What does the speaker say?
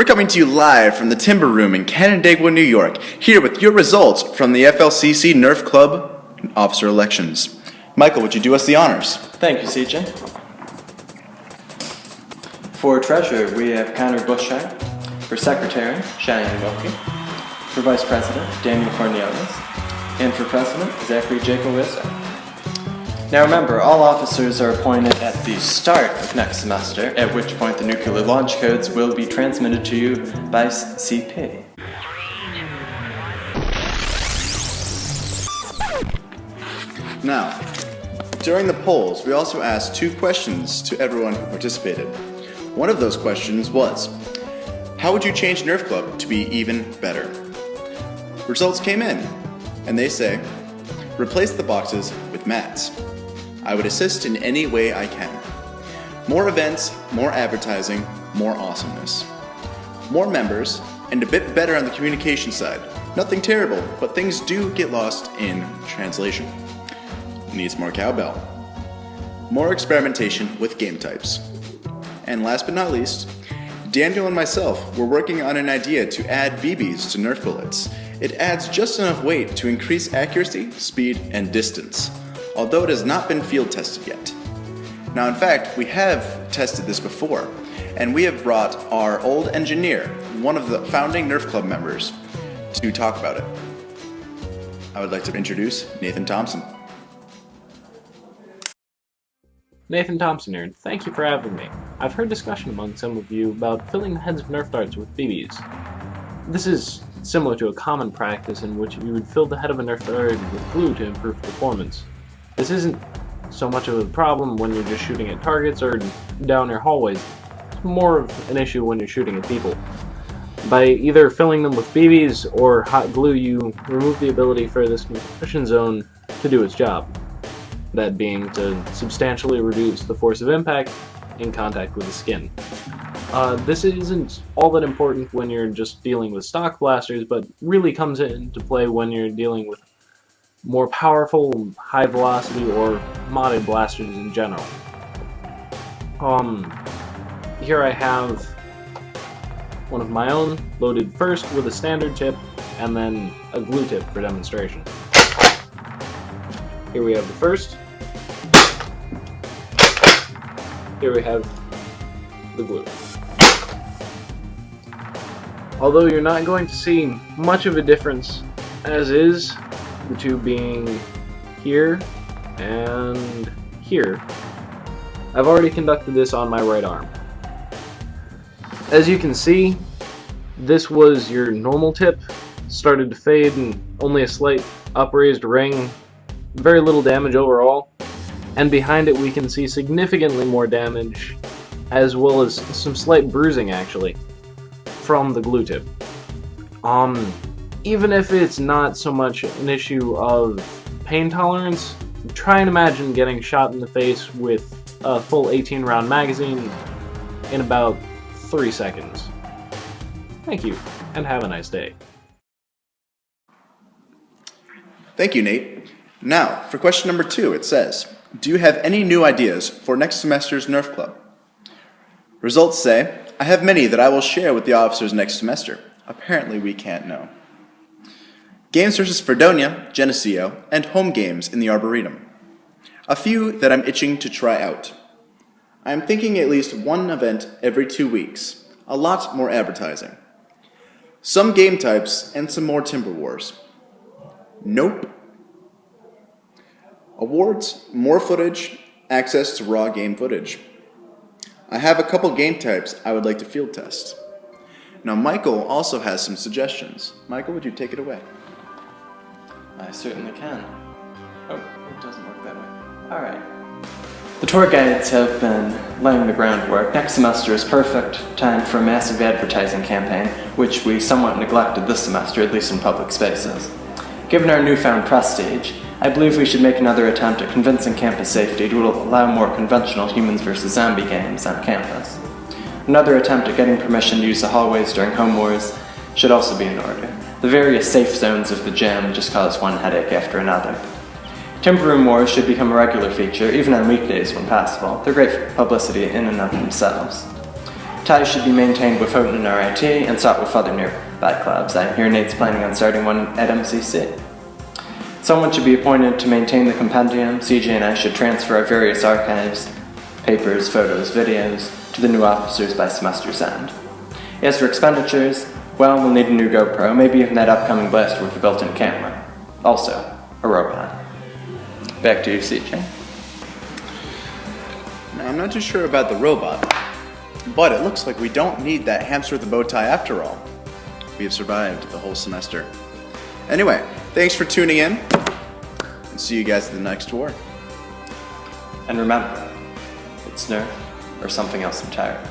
coming to you live from the Timber Room in Canandaigua, New York, here with your results from the FLCC Nerf Club officer elections. Michael, would you do us the honors? Thank you, CJ. For treasurer, we have Connor Bushire. For secretary, Cheyenne Wilkie. For vice president, Daniel Cornelius. And for president, Zachary Jacobizzo. Now remember, all officers are appointed at the start of next semester, at which point the nuclear launch codes will be transmitted to you by CP. Now, during the polls, we also asked 2 questions to everyone who participated. One of those questions was, how would you change Nerf Club to be even better? Results came in, and they say, replace the boxes with mats. I would assist in any way I can. More events, more advertising, more awesomeness. More members, and a bit better on the communication side. Nothing terrible, but things do get lost in translation. Needs more cowbell. More experimentation with game types. And last but not least, Daniel and myself were working on an idea to add BBs to Nerf bullets. It adds just enough weight to increase accuracy, speed, and distance, although it has not been field tested yet. Now in fact, we have tested this before, and we have brought our old engineer, one of the founding Nerf Club members, to talk about it. I would like to introduce Nathan Thompson. Nathan Thompson here, and thank you for having me. I've heard discussion among some of you about filling the heads of Nerf darts with BBs. This is similar to a common practice in which you would fill the head of a Nerf dart with glue to improve performance. This isn't so much of a problem when you're just shooting at targets or down your hallways. It's more of an issue when you're shooting at people. By either filling them with BBs or hot glue, you remove the ability for this concussion zone to do its job. That being to substantially reduce the force of impact in contact with the skin. This isn't all that important when you're just dealing with stock blasters, but really comes into play when you're dealing with more powerful, high velocity, or modded blasters in general. Here I have one of my own, loaded first with a standard tip, and then a glue tip for demonstration. Here we have the first. Here we have the glue. Although you're not going to see much of a difference as is, the two being here and here, I've already conducted this on my right arm. As you can see, this was your normal tip, started to fade and only a slight upraised ring, very little damage overall, and behind it we can see significantly more damage, as well as some slight bruising actually, from the glue tip. Even if it's not so much an issue of pain tolerance, try and imagine getting shot in the face with a full 18-round magazine in about 3 seconds. Thank you, and have a nice day. Thank you, Nate. Now, for question number 2, it says, do you have any new ideas for next semester's Nerf Club? Results say, I have many that I will share with the officers next semester. Apparently we can't know. Games versus Fredonia, Geneseo, and home games in the Arboretum. A few that I'm itching to try out. I'm thinking at least one event every 2 weeks. A lot more advertising. Some game types and some more Timber Wars. Nope. Awards, more footage, access to raw game footage. I have a couple game types I would like to field test. Now Michael also has some suggestions. Michael, would you take it away? I certainly can. Oh, it doesn't work that way. Alright. The tour guides have been laying the groundwork. Next semester is perfect time for a massive advertising campaign, which we somewhat neglected this semester, at least in public spaces. Given our newfound prestige, I believe we should make another attempt at convincing campus safety to allow more conventional humans versus zombie games on campus. Another attempt at getting permission to use the hallways during home wars should also be in order. The various safe zones of the gym just cause one headache after another. Timber Room wars should become a regular feature, even on weekdays when possible. They're great publicity in and of themselves. Ties should be maintained with Houghton and RIT and sought with other nearby clubs. I hear Nate's planning on starting one at MCC. Someone should be appointed to maintain the compendium. CJ and I should transfer our various archives, papers, photos, videos, to the new officers by semester's end. As for expenditures, well, we'll need a new GoPro, maybe even that upcoming blaster with a built-in camera. Also, a robot. Back to you, CJ. Now, I'm not too sure about the robot, but it looks like we don't need that hamster with the bow tie after all. We have survived the whole semester. Anyway, thanks for tuning in, and see you guys at the next war. And remember, it's Nerf or something else entirely.